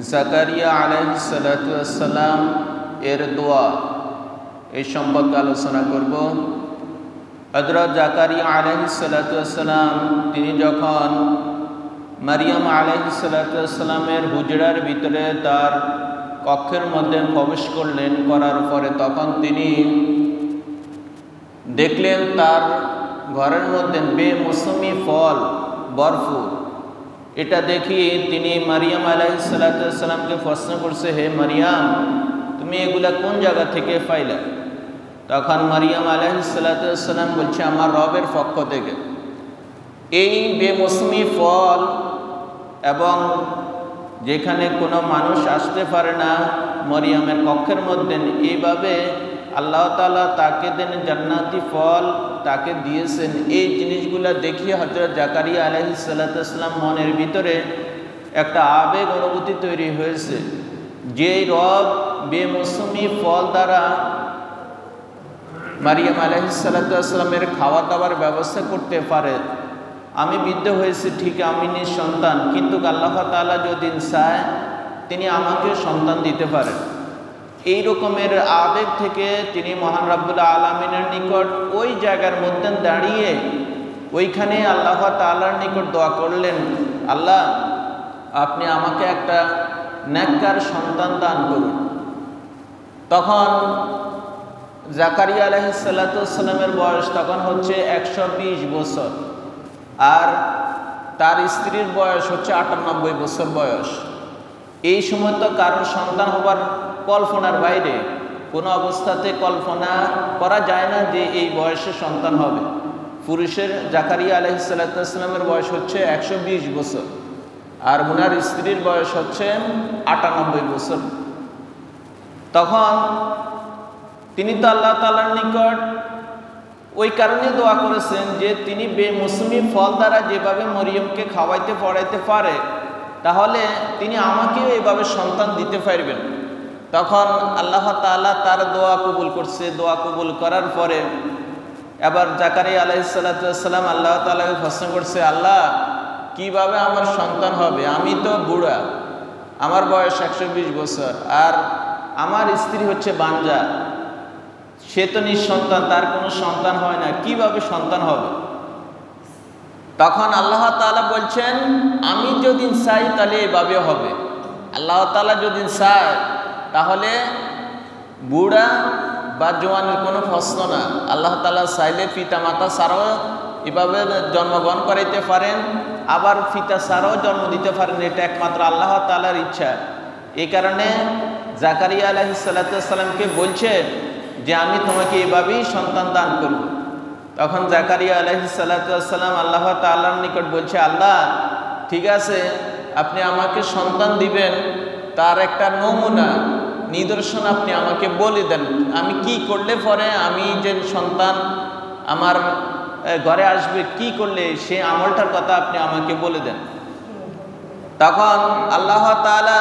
জাকারিয়া আলাইহিস সালাতু ওয়াস সালাম এর দোয়া এই সম্পর্কে আলোচনা করব। হযরত জাকারিয়া আলাইহিস সালাতু ওয়াস সালাম তিনি যখন মারিয়াম আলাইহিস সালাতু ওয়াস সালামের হুজরার ভিতরে তার কক্ষের মধ্যে প্রবেশ করলেন, করার পরে তখন তিনি দেখলেন তার ঘরের মধ্যে বেমৌসুমি ফল ভরপুর। এটা দেখি তিনি মারিয়াম আলাইহিস সালাতু ওয়াস সালামকে প্রশ্ন করছে, হে মারিয়াম, তুমি এগুলা কোন জায়গা থেকে পাইলা? তখন মারিয়াম আলাইহিস সালাতু ওয়াস সালাম বলছে, আমার রবের পক্ষ থেকে। এই বেমৌসুমি ফল এবং যেখানে কোনো মানুষ আসতে পারে না, মারিয়ামের কক্ষের মধ্যে এইভাবে আল্লাহ তাআলা তাকে দেন জান্নাতি ফল তাকে দিয়েছেন। এই জিনিসগুলা দেখিয়ে হযরত জাকারিয়া আলাইহিস সালাতু ওয়াস সালাম মনের ভিতরে একটা আবেগ অনুভূতি তৈরি হয়েছে, যে রব বেমৌসুমি ফল দ্বারা মারিয়াম আলাইহিস সালাতু ওয়াস সালামের খাওয়া দাওয়ার ব্যবস্থা করতে পারে। আমি বৃদ্ধ হয়েছি ঠিক, আমি নিঃসন্তান, কিন্তু আল্লাহ তাআলা যদি চায় তিনি আমাকে সন্তান দিতে পারেন। এই রকমের আবেগ থেকে তিনি মহান রব্বুল আলামিনের নিকট ওই জায়গার মধ্যে দাঁড়িয়ে ওইখানে আল্লাহ তাআলার নিকট দোয়া করলেন, আল্লাহ আপনি আমাকে একটা নেককার সন্তান দান করুন। তখন জাকারিয়া আলাইহিস সালাতু ওয়াস সালামের বয়স তখন হচ্ছে 120 বছর, আর তার স্ত্রীর বয়স হচ্ছে 98 বছর বয়স। এই সময় তো কারোর সন্তান হবার কল্পনার বাইরে, কোনো অবস্থাতে কল্পনা করা যায় না যে এই বয়সে সন্তান হবে। পুরুষের জাকারিয়া আলাইহিস সালাতু ওয়াস সালামের বয়স হচ্ছে 120 বছর, আর ওনার স্ত্রীর বয়স হচ্ছে 98 বছর। তখন তিনি তো আল্লাহ তাআলার নিকট ওই কারণে দোয়া করেছেন যে তিনি বেমৌসুমি ফল দ্বারা যেভাবে মরিয়মকে খাওয়াইতে পড়াইতে পারে, তাহলে তিনি আমাকেও এইভাবে সন্তান দিতে পারবেন। তখন আল্লাহ তাআলা তার দোয়া কবুল করছে। দোয়া কবুল করার পরে এবার জাকারিয়া আলাইহিস সালাতু ওয়াস সালাম আল্লাহ তাআলাকে প্রশ্ন করছে, আল্লাহ কিভাবে আমার সন্তান হবে? আমি তো বুড়া, আমার বয়স 120 বছর, আর আমার স্ত্রী হচ্ছে বাঞ্জা, সে তো নিঃসন্তান, তার কোনো সন্তান হয় না, কিভাবে সন্তান হবে? তখন আল্লাহ তাআলা বলছেন, আমি যদি চাই তাহলে এভাবে হবে। আল্লাহ তাআলা যদি চায় তাহলে বুড়া বা জওয়ানের কোনো প্রশ্ন না। আল্লাহ তাআলা চাইলে পিতা মাতা ছাড়াও এভাবে জন্মগ্রহণ করাইতে পারেন, আবার পিতা ছাড়াও জন্ম দিতে পারেন। এটা একমাত্র আল্লাহ তাআলার ইচ্ছা। এই কারণে জাকারিয়া আলাইহিস সালাতু ওয়াস সালামকে বলছে যে আমি তোমাকে এভাবেই সন্তান দান করব। তখন জাকারিয়া আলাইহিস সালাতু ওয়াস সালাম আল্লাহ তাআলার নিকট বলছে, আল্লাহ ঠিক আছে, আপনি আমাকে সন্তান দিবেন, তার একটা নমুনা নিদর্শন আপনি আমাকে বলে দেন। আমি কি করলে পরে আমি যে সন্তান আমার ঘরে আসবে, কি করলে সে আমলটার কথা আপনি আমাকে বলে দেন। তখন আল্লাহ তাআলা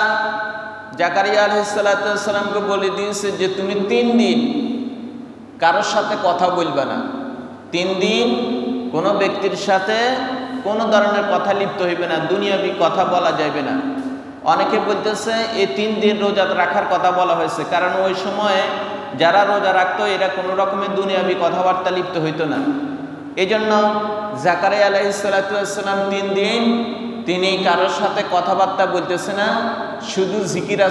জাকারিয়া আলাইহিস সালাতু ওয়াস সালামকে বলে দিয়েছে যে তুমি 3 দিন কারোর সাথে কথা বলবে না। 3 দিন কোনো ব্যক্তির সাথে কোনো ধরনের কথা লিপ্ত হইবে না, দুনিয়াবি কথা বলা যাবে না। অনেকে বলতেছে এই 3 দিন রোজা রাখার কথা বলা হয়েছে, কারণ ওই সময়ে যারা রোজা রাখতো এরা কোনো রকমের দুনিয়াবি কথাবার্তা লিপ্ত হইতো না। এই জন্য জাকারিয়া আলাইহিস সালাতু ওয়াস সালাম 3 দিন তিনি কারোর সাথে কথাবার্তা বলতেছে না, শুধু জিকির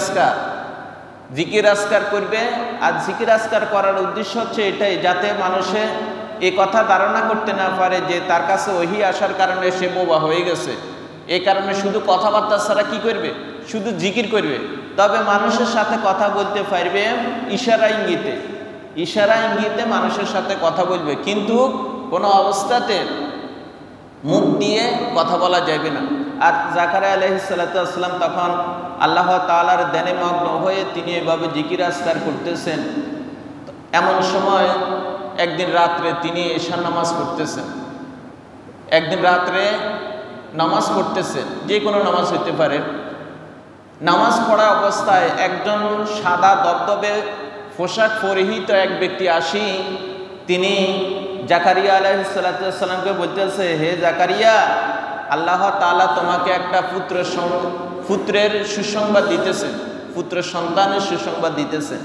আজকার করবে। আর জিকির আজকার করার উদ্দেশ্য হচ্ছে এটাই, যাতে মানুষে এই কথা ধারণা করতে না পারে যে তার কাছে ওহী আসার কারণে সে বোবা হয়ে গেছে। এই কারণে শুধু কথাবার্তা ছাড়া কি করবে, শুধু জিকির করবে। তবে মানুষের সাথে কথা বলতে পারবে ইশারা ইঙ্গিতে মানুষের সাথে কথা বলবে, কিন্তু কোনো অবস্থাতে মুখ দিয়ে কথা বলা যাবে না। আর জাকারিয়া আলাইহিস সালাতু ওয়াস সালাম তখন আল্লাহ তাআলার ধ্যানে মগ্ন হয়ে তিনি এভাবে জিকির আজকার করতেছেন। এমন সময় একদিন রাত্রে তিনি ঈশার নামাজ পড়তেছেন। একদিন রাত্রে নামাজ পড়তেছেন, যে কোনো নামাজ হইতে পারে। নামাজ পড়া অবস্থায় একজন সাদা দবদবে পোশাক পরিহিত এক ব্যক্তি আসি তিনি জাকারিয়া আলাইহিস সালাতু ওয়াস সালামকে বলতেছে, হে জাকারিয়া, আল্লাহ তাআলা তোমাকে একটা পুত্রের সুসংবাদ দিতেছেন, পুত্র সন্তানের সুসংবাদ দিতেছেন।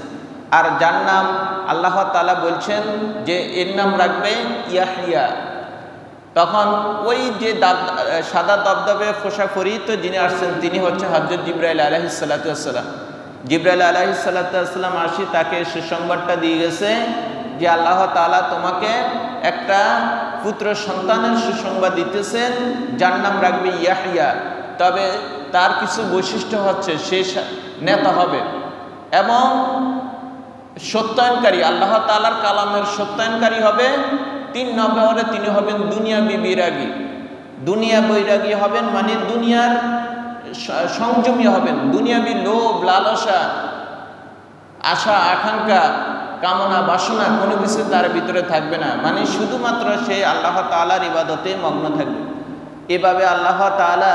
আর যার নাম আল্লাহ তাআলা বলছেন যে এর নাম রাখবে ইয়াহইয়া, তখন ওই যে সাদা দবদবে পোশাক পরিহিত যিনি আসছেন তিনি হচ্ছে হযরত জিবরাইল আলাইহিস সালাতু ওয়াস সালাম। জিবরাইল আলাইহিস সালাতু ওয়াস সালাম আসি তাকে সুসংবাদটা দিয়ে গেছে যে আল্লাহ তাআলা তোমাকে একটা পুত্র সন্তানের সুসংবাদ দিতেছেন যার নাম রাখবে ইয়াহইয়া। তবে তার কিছু বৈশিষ্ট্য হচ্ছে সে নেতা হবে এবং সত্যায়নকারী, আল্লাহ তাআলার কালামের সত্যায়নকারী হবে। 3 নম্বরে তিনি হবেন দুনিয়াবী বিরাগী। দুনিয়া বৈরাগী হবেন মানে দুনিয়ার সংযমী হবেন, দুনিয়াবী লোভ লালসা আশা আকাঙ্ক্ষা কামনা বাসনা কোনো কিছু তার ভিতরে থাকবে না, মানে শুধুমাত্র সে আল্লাহ তাআলার ইবাদতে মগ্ন থাকবে। এভাবে আল্লাহ তাআলা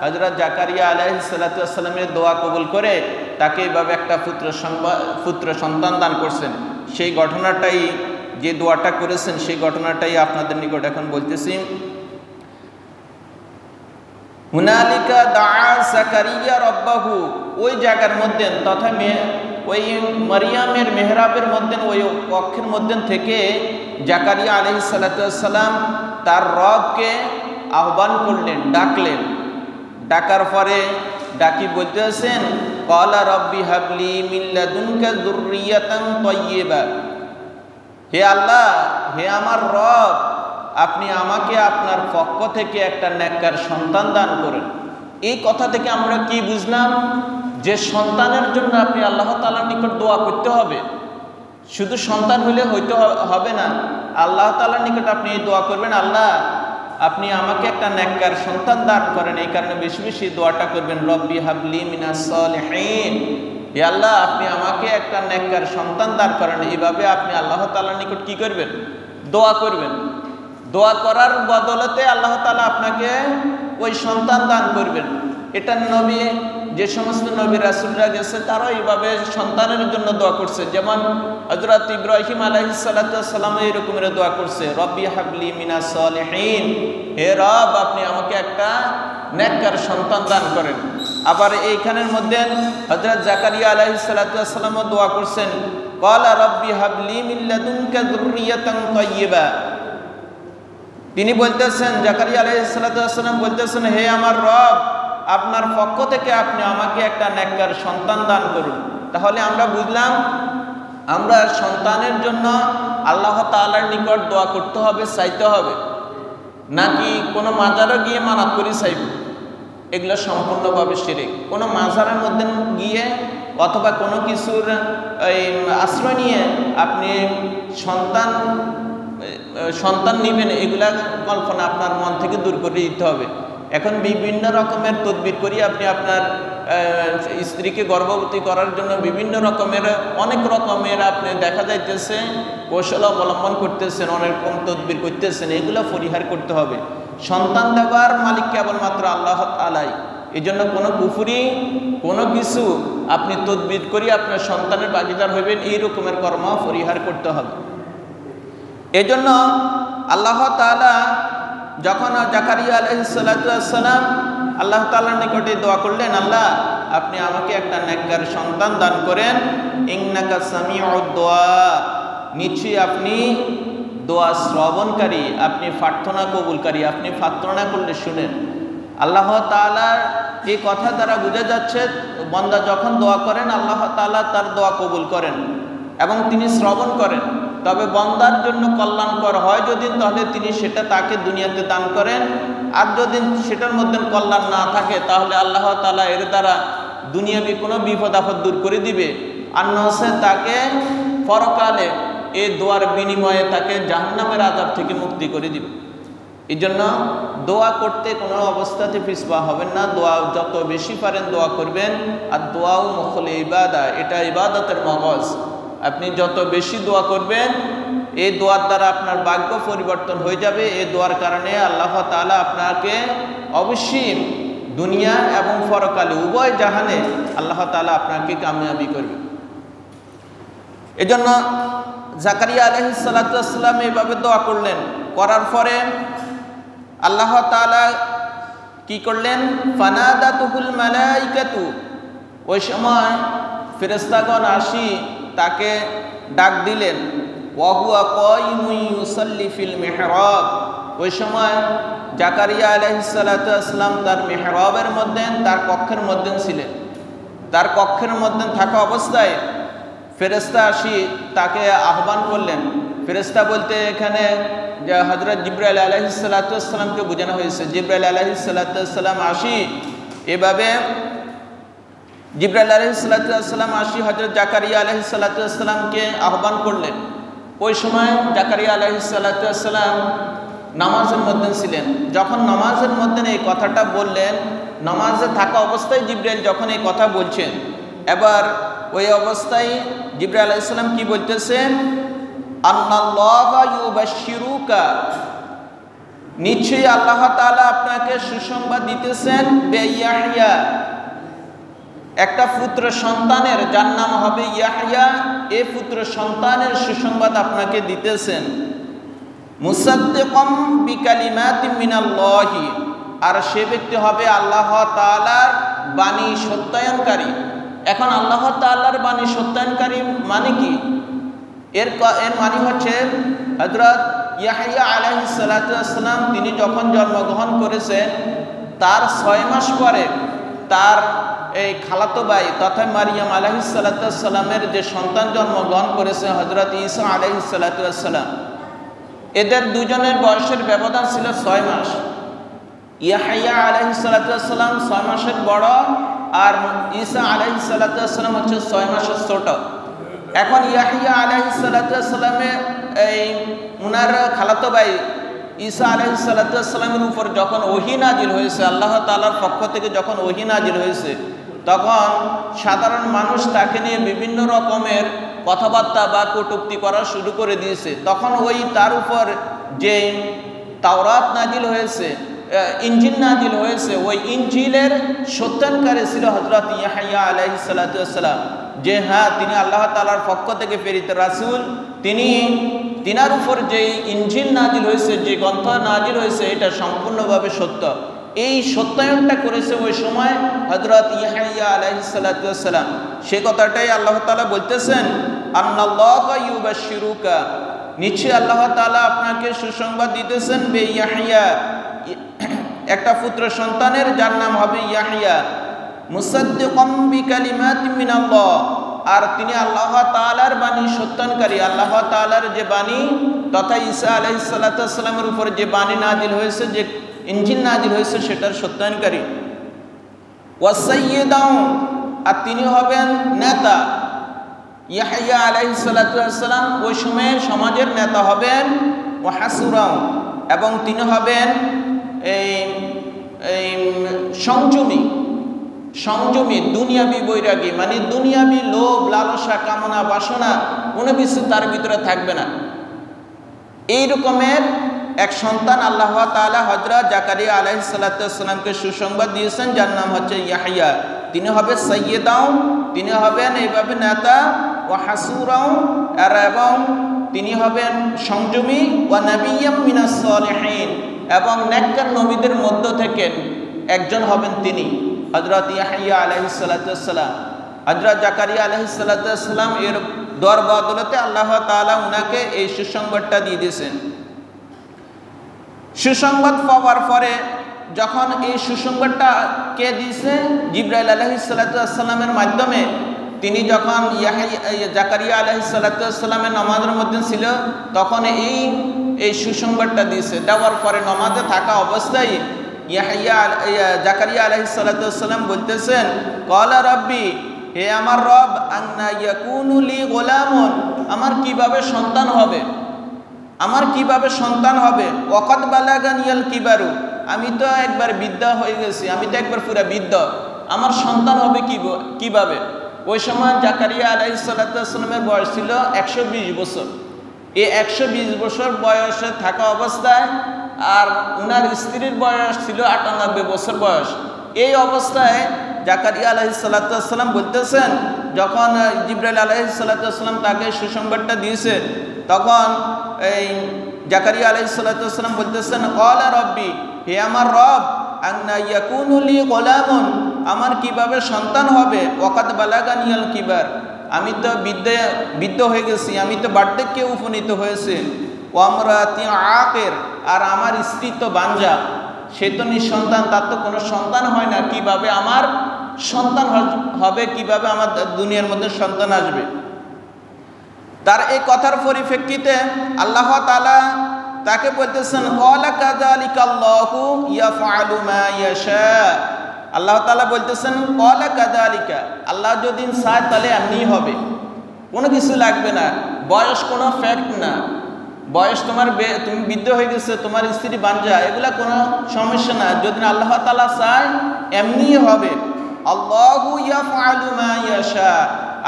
হযরত জাকারিয়া আলাইহিস সালাতু ওয়াস সালামের দোয়া কবুল করে তাকে এভাবে একটা পুত্র সন্তান দান করছেন। সেই ঘটনাটাই, যে দোয়াটা করেছেন সেই ঘটনাটাই আপনাদের নিকট এখন বলতেছি। হুনালিকা দাআ জাকারিয়া রাব্বাহু, ওই জায়গার মধ্যে তথা ওই মারিয়ামের মেহরাবের মধ্যে ওই কক্ষের মধ্যে থেকে জাকারিয়া আলাইহিস সালাতু ওয়াস সালাম তার রবকে আহ্বান করলেন, ডাকলেন। ডাকার পরে ডাকি বলতেছেন ক্বালা রাব্বি হাবলি মিন লাদুনকা যুররিয়াতান তাইয়্যিবা, হে আল্লাহ, হে আমার রব, আপনি আমাকে আপনার পক্ষ থেকে একটা নেককার সন্তান দান করেন। এই কথা থেকে আমরা কি বুঝলাম? যে সন্তানের জন্য আপনি আল্লাহ তাআলার নিকট দোয়া করতে হবে। শুধু সন্তান হলে হইতে হবে না, আল্লাহ তাআলার নিকট আপনি এই দোয়া করবেন, আল্লাহ আপনি আমাকে একটা নেককার সন্তান দান করেন। এই কারণে বেশি বেশি দোয়াটা করবেন, রব্বি হাবলি মিনাস সালিহিন, হে আল্লাহ আপনি আমাকে একটা নেককার সন্তান দান করেন। এইভাবে আপনি আল্লাহ তাআলার নিকট কি করবেন? দোয়া করবেন। দোয়া করার বদলতে আল্লাহ তাআলা আপনাকে ওই সন্তান দান করবেন। এটা নবী, যে সমস্ত নবী রাসূলরা গেছে তারাও এইভাবে সন্তানের জন্য দোয়া করছে। যেমন হযরত ইব্রাহিম আলাইহিস সালাতু ওয়াস সালাম এই রকমের দোয়া করছে, রব্বি হাবলি মিনাস সালিহিন, হে রব আপনি আমাকে একটা নেককার সন্তান দান করেন। আবার এইখানের মধ্যে হযরত জাকারিয়া আলাইহিস সালাতু ওয়াস সালামও দোয়া করছেন, ক্বালা রব্বি হাবলি মিন লাদুনকা যুররিয়াতান তাইয়্যিবা। তিনি বলতেছেন, জাকারিয়া আলাইহিস সালাতু ওয়াস সালাম বলতেছেন, হে আমার রব, আপনার পক্ষ থেকে আপনি আমাকে একটা নেককার সন্তান দান করুন। তাহলে আমরা বুঝলাম আমরা সন্তানের জন্য আল্লাহ তাআলার নিকট দোয়া করতে হবে, চাইতে হবে, নাকি কোনো মাজারে গিয়ে মানত করে চাইব। এগুলো সম্পূর্ণভাবে শিরক। কোনো মাজারের মধ্যে গিয়ে অথবা কোনো কিছুর আশ্রয় নিয়ে আপনি সন্তান নেবেন, এগুলা কল্পনা আপনার মন থেকে দূর করে দিতে হবে। এখন বিভিন্ন রকমের তদবির করি আপনি আপনার স্ত্রীকে গর্ভবতী করার জন্য বিভিন্ন রকমের অনেক রকমের আপনি দেখা যাইতেছে কৌশল অবলম্বন করতেছেন, অনেক রকম তদবির করতেছেন, এগুলো পরিহার করতে হবে। সন্তান দেওয়ার মালিক কেবলমাত্র আল্লাহ তাআলাই। এই জন্য কোনো কুফরি কোনো কিছু আপনি তদবির করি আপনার সন্তানের ভাগীদার হইবেন, এই রকমের কর্ম পরিহার করতে হবে। এই জন্য আল্লাহ তাআলা যখন জাকারিয়া আলাইহিস সালাতু ওয়াস সালাম আল্লাহ তাআলার নিকটে দোয়া করলেন, আল্লাহ আপনি আমাকে একটা নেককার সন্তান দান করেন, ইন্নাকা সামিউদ দুআ, নিশ্চয়ই আপনি দোয়া শ্রবণকারী, আপনি প্রার্থনা কবুলকারী, আপনি প্রার্থনা করলে শুনেন। আল্লাহ তাআলার এই কথা দ্বারা বোঝা যাচ্ছে বান্দা যখন দোয়া করেন আল্লাহ তাআলা তার দোয়া কবুল করেন এবং তিনি শ্রবণ করেন। তবে বান্দার জন্য কল্যাণকর হয় যদি, তাহলে তিনি সেটা তাকে দুনিয়াতে দান করেন। আর যদি সেটার মধ্যে কল্যাণ না থাকে তাহলে আল্লাহ তাআলা এর দ্বারা দুনিয়াবি কোনো বিপদ আপদ দূর করে দিবে, আর নসে তাকে পরকালে এই দোয়ার বিনিময়ে তাকে জাহান্নামের আযাব থেকে মুক্তি করে দিবে। এই জন্য দোয়া করতে কোনো অবস্থাতে পিছপা হবেন না। দোয়া যত বেশি পারেন দোয়া করবেন। আর দোয়াও মুখল ইবাদা, এটা ইবাদতের মগজ। আপনি যত বেশি দোয়া করবেন এই দোয়ার দ্বারা আপনার ভাগ্য পরিবর্তন হয়ে যাবে। এই দোয়ার কারণে আল্লাহ তাআলা আপনাকে অবশ্যই দুনিয়া এবং পরকালে উভয় জাহানে আল্লাহ তাআলা আপনাকে কামিয়াবি করবে। এজন্য জাকারিয়া আলাইহিস সালাতু ওয়াস সালাম এইভাবে দোয়া করলেন। করার পরে আল্লাহ তাআলা কি করলেন? ফানাদাতুহুল মালাইকাতু, ওই সময় ফেরেশতাগণ আসি তাকে ডাক দিলেন। ওয়া হুয়া কায়িমুন ইউসাল্লি ফিল মিহরাব, ওই সময় জাকারিয়া আলাইহিস সালাতু ওয়াসসালাম তার মিহরাবের মধ্যে, তার কক্ষের মধ্যে ছিলেন। তার কক্ষের মধ্যে থাকা অবস্থায় ফেরেশতা আসি তাকে আহ্বান করলেন। ফেরেশতা বলতে এখানে যে হযরত জিবরাইল আলাইহিস সালাতু ওয়াসসালামকে বোঝানো হয়েছে। জিবরাইল আলাইহিস সালাতু ওয়াসসালাম আসি এভাবে জিবরাইল আলাইহিস সালাতু ওয়াসসালাম আসি হযরত জাকারিয়া আলাইহিস সালাতু ওয়াসসালামকে আহ্বান করলেন। ওই সময় জাকারিয়া আলাইহিস সালাতু ওয়াসসালাম নামাজের মধ্যে ছিলেন। যখন নামাজের মধ্যে এই কথাটা বললেন, নামাজে থাকা অবস্থায় জিবরাইল যখন এই কথা বলছেন, এবার ওই অবস্থায় জিবরাইল আলাইহিস সালাম কি বলতেছেন? আন্নাল্লাহা ইউবাশশিরুকা, নিশ্চয়ই আল্লাহ তাআলা আপনাকে সুসংবাদ দিতেছেন বিয়াহইয়া, একটা পুত্র সন্তানের, যার নাম হবে ইয়াহইয়া। এই পুত্র সন্তানের সুসংবাদ আপনাকে দিতেছেন। মুসাদ্দিকাম বিকালিমাতিন মিনাল্লাহি, আর সে ব্যক্তি হবে আল্লাহ তাআলার বাণী সত্যায়নকারী। এখন আল্লাহ তাআলার বাণী সত্যায়নকারী মানে কি? এর মানে হচ্ছে হযরত ইয়াহইয়া আলাইহিস সালাতু ওয়াসসালাম তিনি যখন জন্মগ্রহণ করেছেন, তার 6 মাস পরে তার এই খালাতো ভাই তথা মারিয়াম আলাইহিস সালাতু ওয়াসসালামের যে সন্তান জন্মগ্রহণ করেছে হযরত ঈসা আলাইহিস সালাতু ওয়াসসালাম, এদের দুজনের বয়সের ব্যবধান ছিল 6 মাস। ইয়াহইয়া আলাইহিস সালাতু ওয়াসসালাম 6 মাসের বড়, আর ঈসা আলাইহিস সালাতু ওয়াসসালাম হচ্ছে 6 মাসের ছোট। এখন ইয়াহইয়া আলাইহিস সালাতু ওয়াসসালামের এই উনার খালাতো ভাই ঈসা আলাইহিস সালাতু ওয়াসসালামের উপর যখন ওহী নাজিল হয়েছে, আল্লাহ তাআলার পক্ষ থেকে যখন ওহী নাজিল হয়েছে, তখন সাধারণ মানুষ তাকে নিয়ে বিভিন্ন রকমের কথাবার্তা বা কটূক্তি করা শুরু করে দিয়েছে। তখন ওই তার উপর যে তাওরাত নাজিল হয়েছে, ইনজিল নাজিল হয়েছে, ওই ইনজিলের সত্যায়নকারী ছিল হযরত ইয়াহইয়া আলাইহিস সালাতু ওয়াসসালাম, যে হ্যাঁ তিনি আল্লাহ তাআলার পক্ষ থেকে প্রেরিত রাসূল। তিনার উপর যে ইনজিল নাজিল হয়েছে, যে গ্রন্থ নাজিল হয়েছে, এটা সম্পূর্ণভাবে সত্য। এই সত্যায়নটা করেছে ওই সময় হযরত ইয়াহইয়া আলাইহিস সালাতু ওয়াসসালাম। সে কথাটাই আল্লাহ তাআলা বলতেছেন, আন্নাল্লাহা ইউবাশশিরুকা, নিশ্চয়ই আল্লাহ তাআলা আপনাকে সুসংবাদ দিতেছেন বিয়াহইয়া, একটা পুত্র সন্তানের, যার নাম হবে ইয়াহইয়া। মুসাদ্দিকাম বিকালিমাতিন মিনাল্লাহ, আর তিনি আল্লাহ তাআলার বাণী সত্যায়নকারী। আল্লাহ তাআলার যে বাণী তথা ঈসা আলাইহিস সালাতু ওয়াসসালামের উপর যে বাণী নাজিল হয়েছে, যে ইনজিল নাজিল হয়েছে, সেটার সত্যায়নকারী। ওয়াসাইয়্যিদাও, আর তিনি হবেন নেতা। ইয়াহইয়া আলাইহিস সালাতু ওয়াসসালাম ওই সময়ে সমাজের নেতা হবেন। ওয়াহাসুরাও, এবং তিনি হবেন এই সংযমী, দুনিয়াবি বৈরাগী, মানে দুনিয়াবি লোভ লালসা কামনা বাসনা কোনো কিছু তার ভিতরে থাকবে না। এই রকমের এক সন্তান আল্লাহ তাআলা হযরত জাকারিয়া আলাইহিস সালাতু ওয়াসসালামকে সুসংবাদ দিয়েছেন, যার নাম হচ্ছে ইয়াহইয়া। তিনি হবে সাইয়্যিদাও, তিনি হবেন এইভাবে নেতা। ওয়া হাসুরাও, এবং তিনি হবেন সংযমী। ওয়া নাবিয়্যাম মিনাস সালিহিন, এবং নেককার নবীদের মধ্য থেকে একজন হবেন তিনি হযরত ইয়াহইয়া আলাইহিস সালাতু ওয়াসসালাম। হযরত জাকারিয়া আলাইহিস সালাতু ওয়াসসালাম এর দর বদলতে আল্লাহ তাআলা উনাকে এই সুসংবাদটা দিয়ে দিয়েছেন। সুসংবাদ পাওয়ার পরে যখন এই সুসংবাদটা কে দিয়েছে? জিবরাইল আলাইহিস সালাতু ওয়াসসালামের মাধ্যমে। তিনি যখন জাকারিয়া আলাইহিস সালাতু ওয়াসসালামের নামাজের মধ্যে ছিল, তখন এই সুসংবাদটা দিয়েছে। দেওয়ার পরে নামাজে থাকা অবস্থায় জাকারিয়া আলাইহিস সালাতু ওয়াসসালাম বলতেছেন, ক্বালা রাব্বি, হে আমার রব, আন্না ইয়াকুনু লি গোলামুন, আমার কিভাবে সন্তান হবে, আমার কিভাবে সন্তান হবে। ওয়াকাদ বালাগানিয়াল কিবারু, আমি তো একবার বৃদ্ধ হয়ে গেছি, আমি তো একবার পুরা বৃদ্ধ, আমার সন্তান হবে কিভাবে। ওই সময় জাকারিয়া আলাইহিস সালাতু ওয়াসসালামের বয়স ছিল 120 বছর। এই 120 বছর বয়সে থাকা অবস্থায়, আর উনার স্ত্রীর বয়স ছিল 98 বছর বয়স। এই অবস্থায় জাকারিয়া আলাইহিস সালাতু ওয়াসসালাম বলতেছেন, যখন জিবরাইল আলাইহিস সালাতু ওয়াসসালাম তাকে সুসংবাদটা দিয়েছে, তখন এই জাকারিয়া আলাইহিস সালাতু ওয়াসসালাম বলতেছেন, ক্বালা রাব্বি, হে আমার রব, আন্না ইয়াকুনু লি গোলামুন, আমার কিভাবে সন্তান হবে, ওয়াকাদ বালাগানিয়াল কিবার, আমি তো বৃদ্ধ হয়ে গেছি, আমি তো বার্ধক্যে উপনীত হয়েছে। ওয়ামরাতি আকের, আর আমার স্ত্রী তো বাঞ্জা, সে তো নিঃসন্তান, তার তো কোনো সন্তান হয় না, কিভাবে আমার সন্তান হবে, কিভাবে আমার দুনিয়ার মধ্যে সন্তান আসবে। তার এই কথার পরিপ্রেক্ষিতে আল্লাহ তাআলা তাকে বলতেছেন ক্বালা কাযালিকাল্লাহু ইয়াফআলু মা ইয়াশা। আল্লাহ তাআলা বলতেছেন ক্বালা কাযালিকা, আল্লাহ যদি চায় তাহলে এমনিই হবে, কোনো কিছু লাগবে না, বয়স কোনো ফ্যাক্ট না, বয়স তোমার তুমি বৃদ্ধ হয়ে গেছে, তোমার স্ত্রী বাঞ্জা, এগুলা কোনো সমস্যা না, যদি আল্লাহ তাআলা চায় এমনিই হবে। আল্লাহু ইয়াফআলু মা ইয়াশা,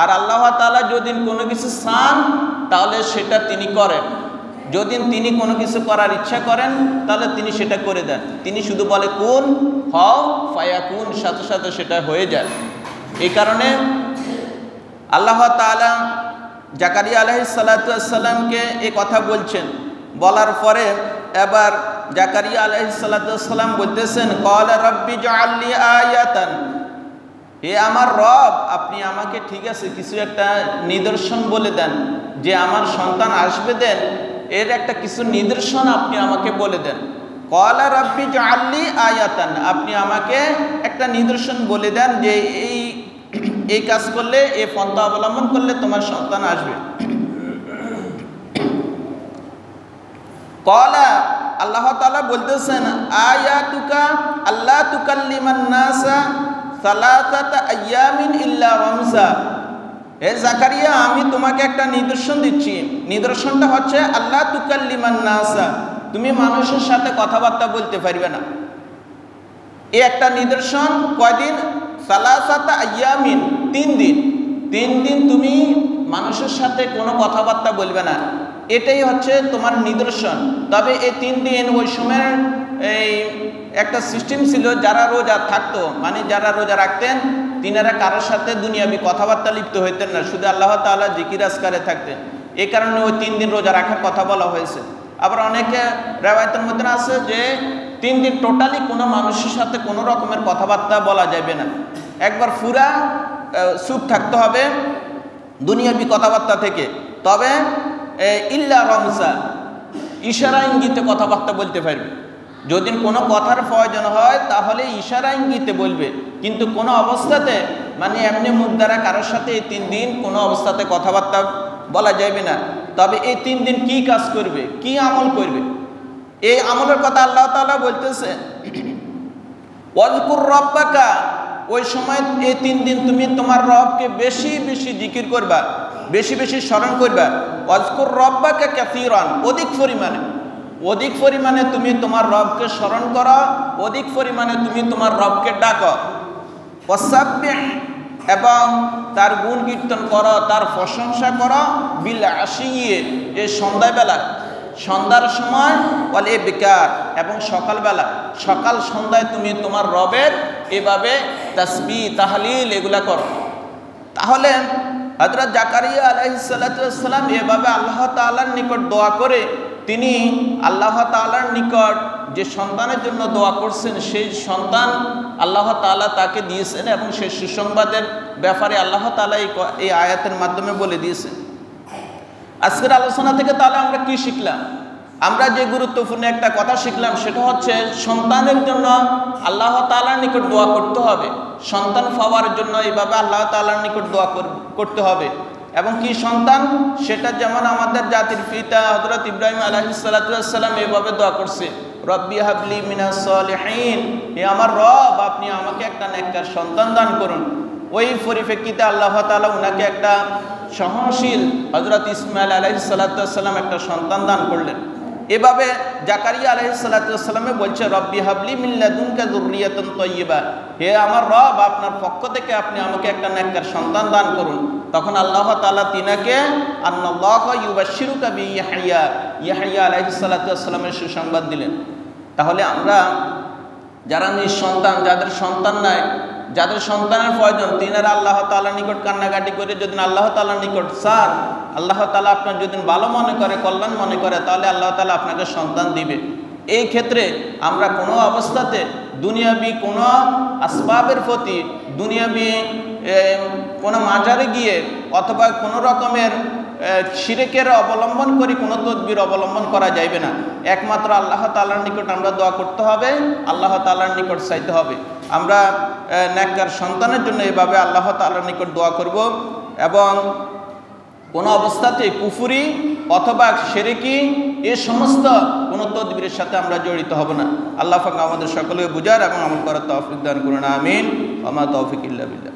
আর আল্লাহ তাআলা যদি কোনো কিছু চান তাহলে সেটা তিনি করেন, যদি তিনি কোনো কিছু করার ইচ্ছা করেন তাহলে তিনি সেটা করে দেন। তিনি শুধু বলে কুন হও ফায়াকুন, সাথে সাথে সেটা হয়ে যায়। এই কারণে আল্লাহ তাআলা জাকারিয়া আলাইহিস সালাতু ওয়াস সালামকে এই কথা বলছেন, বলার পরে এবার জাকারিয়া আলাইহিস সালাতু ওয়াস সালাম বলতেছেন ক্বালা রাব্বি জাআললি আয়াতান, হে আমার রব, আপনি আমাকে ঠিক আছে কিছু একটা নিদর্শন বলে দেন, যে আমার সন্তান আসবে দেন, এর একটা কিছু নিদর্শন আপনি আমাকে বলে দেন। ক্বালা রাব্বি জাআললি আয়াতান, আপনি আমাকে একটা নিদর্শন বলে দেন যে এই কাজ করলে, এই পন্থা অবলম্বন করলে তোমার সন্তান আসবে। ক্বালা, আল্লাহ তাআলা বলতেছেন আয়াতুকা আল্লা তুকাল্লিমান নাসা সালাসাতা আইয়ামিন ইল্লা রামজা। হে জাকারিয়া, আমি তোমাকে একটা নিদর্শন দিচ্ছি, নিদর্শনটা হচ্ছে আল্লা তুকাল্লিমান নাসা, তুমি মানুষের সাথে কথাবার্তা বলতে পারবে না। এই একটা নিদর্শন কয়দিন? সালাসাতা আইয়ামিন, 3 দিন, 3 দিন তুমি মানুষের সাথে কোনো কথাবার্তা বলবে না, এটাই হচ্ছে তোমার নিদর্শন। তবে এই 3 দিন ওই সময়ের এই একটা সিস্টেম ছিল, যারা রোজা থাকতো, মানে যারা রোজা রাখতেন, তিনারা কারোর সাথে দুনিয়াবি কথাবার্তা লিপ্ত হইতেন না, শুধু আল্লাহ তাআলা জিকির আজকারে থাকতেন। এই কারণে ওই 3 দিন রোজা রাখার কথা বলা হয়েছে। আবার অনেকে রেওয়ায়েতের মধ্যে আছে যে 3 দিন টোটালি কোনো মানুষের সাথে কোনো রকমের কথাবার্তা বলা যাবে না, একবার পুরা চুপ থাকতে হবে দুনিয়াবি কথাবার্তা থেকে। তবে ইল্লা রমজা, ইশারা ইঙ্গিতে কথাবার্তা বলতে পারবে, যদি কোনো কথার প্রয়োজন হয় তাহলে ইশারা ইঙ্গিতে বলবে, কিন্তু কোনো অবস্থাতে মানে এমনি মুখ দ্বারা কারোর সাথে এই 3 দিন কোনো অবস্থাতে কথাবার্তা বলা যাবে না। তবে এই 3 দিন কি কাজ করবে, কি আমল করবে, এই আমলের কথা আল্লাহ তাআলা বলতেছে ওয়াজকুর রাব্বাকা, ওই সময় এই 3 দিন তুমি তোমার রবকে বেশি বেশি জিকির করবা, বেশি বেশি স্মরণ করবা। ওয়াজকুর রাব্বাকা কাসীরান, অধিক পরিমাণে তুমি তোমার রবকে স্মরণ করো, অধিক পরিমাণে তুমি তোমার রবকে ডাকো। ওয়াসাব্বিহ, এবং তার গুণ কীর্তন করো, তার প্রশংসা করো। বিল আশিয়ে, এই সন্ধ্যাবেলা, সন্ধ্যার সময়, ওয়াল ইবকার, এবং সকালবেলা, সকাল সন্ধ্যায় তুমি তোমার রবের এভাবে তাসবিহ তাহলিল এগুলা করো। তাহলে হযরত জাকারিয়া আলাইহিস সালাতু ওয়াস সালাম এভাবে আল্লাহ তাআলার নিকট দোয়া করে তিনি আল্লাহ তাআলার নিকট যে সন্তানের জন্য দোয়া করছেন, সেই সন্তান আল্লাহ তাআলা তাকে দিয়েছেন, এবং সেই সুসংবাদের ব্যাপারে আল্লাহ তাআলা এই আয়াতের মাধ্যমে বলে দিয়েছেন। আজকের আলোচনা থেকে তাহলে আমরা কি শিখলাম? আমরা যে গুরুত্বপূর্ণ একটা কথা শিখলাম সেটা হচ্ছে সন্তানের জন্য আল্লাহ তাআলার নিকট দোয়া করতে হবে, সন্তান পাওয়ার জন্য এইভাবে আল্লাহ তাআলার নিকট দোয়া করতে হবে। এবং কি সন্তান, সেটা যেমন আমাদের জাতির পিতা হযরত ইব্রাহিম আলাইহিস সালাতু ওয়াস সালাম এইভাবে দোয়া করছে, রব্বি হাবলি মিনাস সলিহিন, হে আমার রব, আপনি আমাকে একটা নেককার সন্তান দান করুন। ওই পরিপ্রেক্ষিতে আল্লাহ তাআলা উনাকে একটা সহনশীল হযরত ইসমাঈল আলাইহিস সালাতু ওয়াস সালাম একটা সন্তান দান করলেন। এভাবে জাকারিয়া আলাইহিস সালাতু ওয়াস সালামে বলছে রব্বি হাবলি মিন লাদুনকা যুররিয়াতান তাইয়্যিবা, হে আমার রব, আপনার পক্ষ থেকে আপনি আমাকে একটা নেককার সন্তান দান করুন। তখন আল্লাহ তাআলা তিনাকে আন্নাল্লাহু ইউবাশশিরুকা বিয়াহইয়া, ইয়াহইয়া আলাইহিস সালাতু ওয়াস সালামের সুসংবাদ দিলেন। তাহলে আমরা যারা নিঃসন্তান, যাদের সন্তান নাই, যাদের সন্তানের প্রয়োজন, তিনারা আল্লাহ তাআলার নিকট কান্নাকাটি করে যদি আল্লাহ তাআলার নিকট চান, আল্লাহ তাআলা আপনার যদি ভালো মনে করে, কল্যাণ মনে করে, তাহলে আল্লাহ তাআলা আপনাকে সন্তান দিবে। এই ক্ষেত্রে আমরা কোনো অবস্থাতে দুনিয়াবি কোনো আসবাবের প্রতি, দুনিয়াবি কোনো মাজারে গিয়ে অথবা কোনো রকমের শিরকের অবলম্বন করে কোনো তদবির অবলম্বন করা যাইবে না। একমাত্র আল্লাহ তাআলার নিকট আমরা দোয়া করতে হবে, আল্লাহ তাআলার নিকট চাইতে হবে। আমরা নেককার সন্তানের জন্য এভাবে আল্লাহ তাআলার নিকট দোয়া করব এবং কোনো অবস্থাতে কুফরি অথবা শিরকি এ সমস্ত কোনো তদবিরের সাথে আমরা জড়িত হব না। আল্লাহ পাক আমাদের সকলকে বুঝার এবং আমল করার তৌফিক দান করুন। আমিন। ওয়া মা তৌফিক ইল্লা বিল্লাহ।